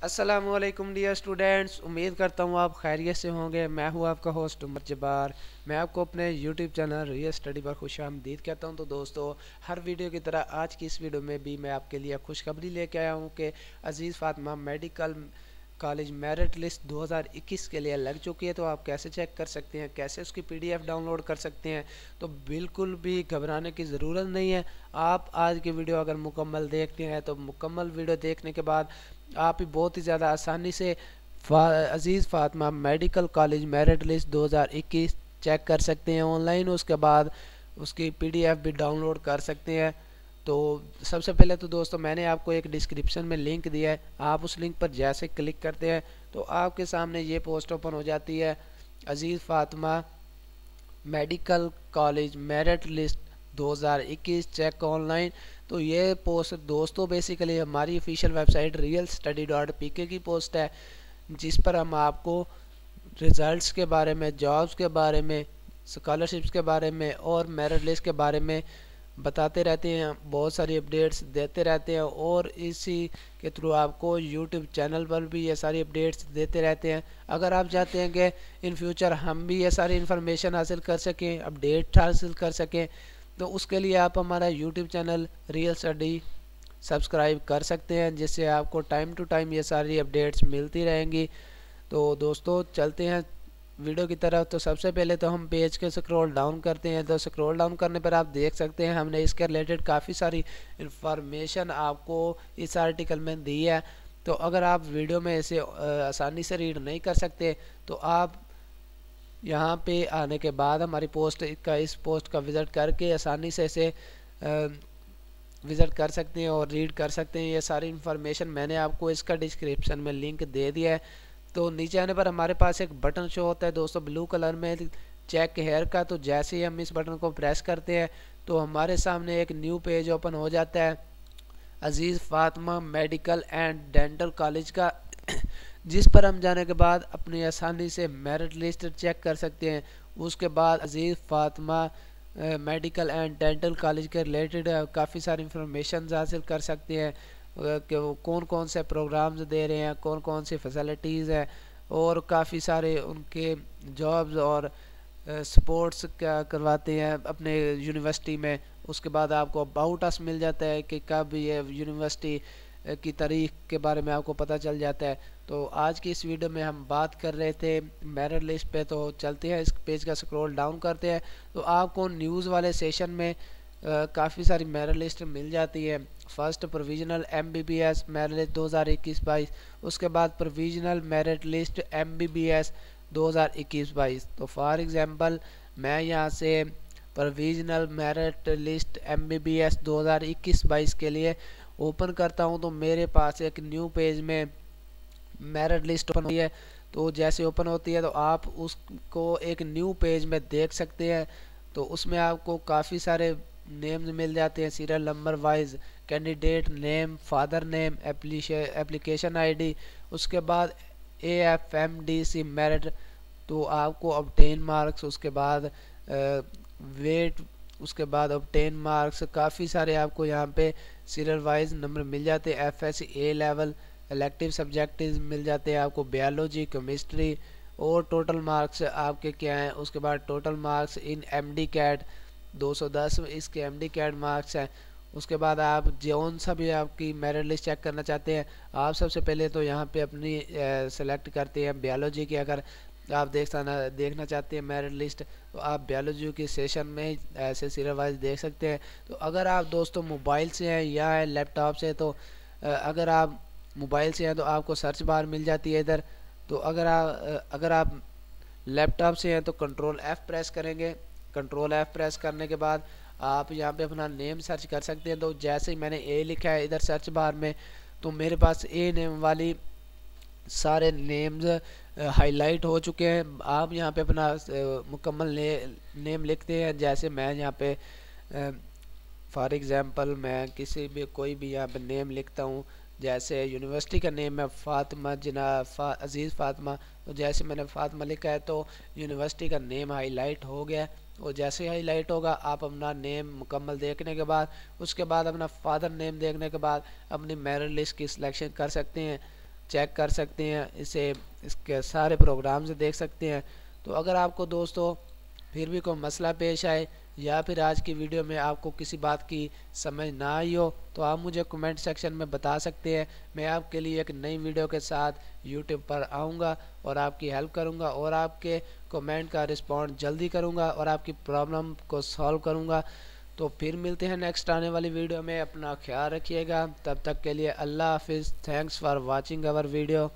अस्सलामुअलैकुम dear students, उम्मीद करता हूँ आप खैरियत से होंगे। मैं हूँ आपका होस्ट उमर जब्बार। मैं आपको अपने यूट्यूब चैनल रियल स्टडी पर खुशामदीद कहता हूँ। तो दोस्तों, हर वीडियो की तरह आज की इस वीडियो में भी मैं आपके लिए खुशखबरी लेके आया हूँ कि Aziz Fatima medical college merit list 2021 के लिए लग चुकी है। तो आप कैसे चेक कर सकते हैं, कैसे उसकी पीडीएफ डाउनलोड कर सकते हैं, तो बिल्कुल भी घबराने की ज़रूरत नहीं है। आप आज की वीडियो अगर मुकम्मल देखते हैं तो मुकम्मल वीडियो देखने के बाद आप ही बहुत ही ज़्यादा आसानी से Aziz Fatima medical college merit list 2021 check कर सकते हैं ऑनलाइन। उसके बाद उसकी पीडीएफ भी डाउनलोड कर सकते हैं। तो सबसे पहले तो दोस्तों, मैंने आपको एक डिस्क्रिप्शन में लिंक दिया है। आप उस लिंक पर जैसे क्लिक करते हैं तो आपके सामने ये पोस्ट ओपन हो जाती है, Aziz Fatima medical college merit list 2021 check online. तो ये पोस्ट दोस्तों बेसिकली हमारी ऑफिशियल वेबसाइट realstudy.pk की पोस्ट है, जिस पर हम आपको रिज़ल्ट्स के बारे में, जॉब्स के बारे में, स्कॉलरशिप्स के बारे में और मेरिट लिस्ट के बारे में बताते रहते हैं। बहुत सारी अपडेट्स देते रहते हैं और इसी के थ्रू आपको यूट्यूब चैनल पर भी ये सारी अपडेट्स देते रहते हैं। अगर आप चाहते हैं कि इन फ्यूचर हम भी ये सारी इन्फॉर्मेशन हासिल कर सकें, अपडेट हासिल कर सकें, तो उसके लिए आप हमारा YouTube channel real study subscribe कर सकते हैं, जिससे आपको टाइम टू टाइम ये सारी अपडेट्स मिलती रहेंगी। तो दोस्तों, चलते हैं वीडियो की तरफ। तो सबसे पहले तो हम पेज के स्क्रॉल डाउन करते हैं। तो स्क्रॉल डाउन करने पर आप देख सकते हैं हमने इसके रिलेटेड काफ़ी सारी इंफॉर्मेशन आपको इस आर्टिकल में दी है। तो अगर आप वीडियो में इसे आसानी से रीड नहीं कर सकते तो आप यहाँ पे आने के बाद हमारी इस पोस्ट का विज़िट करके आसानी से इसे विज़िट कर सकते हैं और रीड कर सकते हैं। ये सारी इन्फॉर्मेशन मैंने आपको इसका डिस्क्रिप्शन में लिंक दे दिया है। तो नीचे आने पर हमारे पास एक बटन शो होता है दोस्तों ब्लू कलर में, चेक हेयर का। तो जैसे ही हम इस बटन को प्रेस करते हैं तो हमारे सामने एक न्यू पेज ओपन हो जाता है Aziz Fatima medical and dental college का, जिस पर हम जाने के बाद अपनी आसानी से मेरिट लिस्ट चेक कर सकते हैं। उसके बाद Aziz Fatima medical and dental college के रिलेटेड काफ़ी सारी इंफॉर्मेशन हासिल कर सकते हैं कि वो कौन कौन से प्रोग्राम्स दे रहे हैं, कौन कौन सी फैसिलिटीज़ हैं और काफ़ी सारे उनके जॉब्स और स्पोर्ट्स क्या करवाते हैं अपने यूनिवर्सिटी में। उसके बाद आपको अबाउट अस मिल जाता है कि कब ये यूनिवर्सिटी की तारीख के बारे में आपको पता चल जाता है। तो आज की इस वीडियो में हम बात कर रहे थे मेरिट लिस्ट पे। तो चलते हैं, इस पेज का स्क्रॉल डाउन करते हैं तो आपको न्यूज़ वाले सेशन में काफ़ी सारी मेरिट लिस्ट मिल जाती है। First provisional MBBS merit list 2021-22, उसके बाद प्रोविजनल मेरिट लिस्ट MBBS 2021-22। तो फॉर एग्जांपल मैं यहाँ से प्रोविजनल मेरिट लिस्ट MBBS 2021-22 के लिए ओपन करता हूँ तो मेरे पास एक न्यू पेज में मेरिट लिस्ट ओपन हुई है। तो जैसे ओपन होती है तो आप उसको एक न्यू पेज में देख सकते हैं। तो उसमें आपको काफ़ी सारे नेम्स मिल जाते हैं serial number wise, candidate name, father name, application ID, उसके बाद AFMDC मेरिट, तो आपको ऑब्टेन मार्क्स, उसके बाद वेट, उसके बाद ऑब्टेन मार्क्स, काफ़ी सारे आपको यहाँ पे सीरियल वाइज नंबर मिल जाते हैं। FSC A level elective subjective मिल जाते हैं आपको, बायोलॉजी, केमिस्ट्री, और टोटल मार्क्स आपके क्या हैं। उसके बाद total marks in MD CAT 210 इसके MD कैट मार्क्स हैं। उसके बाद आप जौन सा भी आपकी मेरिट लिस्ट चेक करना चाहते हैं, आप सबसे पहले तो यहाँ पे अपनी सेलेक्ट करते हैं बायोलॉजी की। अगर आप देखना चाहते हैं मेरिट लिस्ट तो आप बायोलॉजी के सेशन में ऐसे सीरियल वाइज देख सकते हैं। तो अगर आप दोस्तों मोबाइल से हैं या लैपटॉप से, तो अगर आप मोबाइल से हैं तो आपको सर्च बार मिल जाती है इधर। तो अगर आप लैपटॉप से हैं तो कंट्रोल F प्रेस करेंगे। कंट्रोल F प्रेस करने के बाद आप यहाँ पे अपना नेम सर्च कर सकते हैं। तो जैसे ही मैंने A लिखा है इधर सर्च बार में, तो मेरे पास A नेम वाली सारे नेम्स हाईलाइट हो चुके हैं। आप यहाँ पे अपना मुकम्मल नेम लिखते हैं। जैसे मैं यहाँ पे फॉर एग्ज़ाम्पल मैं किसी भी कोई भी यहाँ पे नेम लिखता हूँ, जैसे यूनिवर्सिटी का नेम है फ़ातिमा अजीज़ फ़ातिमा। तो जैसे मैंने फ़ातिमा लिखा है तो यूनिवर्सिटी का नेम हाईलाइट हो गया। और जैसे ही हाईलाइट होगा आप अपना नेम मुकम्मल देखने के बाद, उसके बाद अपना फादर नेम देखने के बाद अपनी मेरिट लिस्ट की सिलेक्शन कर सकते हैं। चेक कर सकते हैं, इसे इसके सारे प्रोग्राम से देख सकते हैं। तो अगर आपको दोस्तों फिर भी कोई मसला पेश आए या फिर आज की वीडियो में आपको किसी बात की समझ ना आई हो तो आप मुझे कमेंट सेक्शन में बता सकते हैं। मैं आपके लिए एक नई वीडियो के साथ यूट्यूब पर आऊँगा और आपकी हेल्प करूँगा और आपके कमेंट का रिस्पॉन्ड जल्दी करूँगा और आपकी प्रॉब्लम को सॉल्व करूँगा। तो फिर मिलते हैं नेक्स्ट आने वाली वीडियो में। अपना ख्याल रखिएगा, तब तक के लिए अल्लाह हाफिज़। Thanks for watching our video.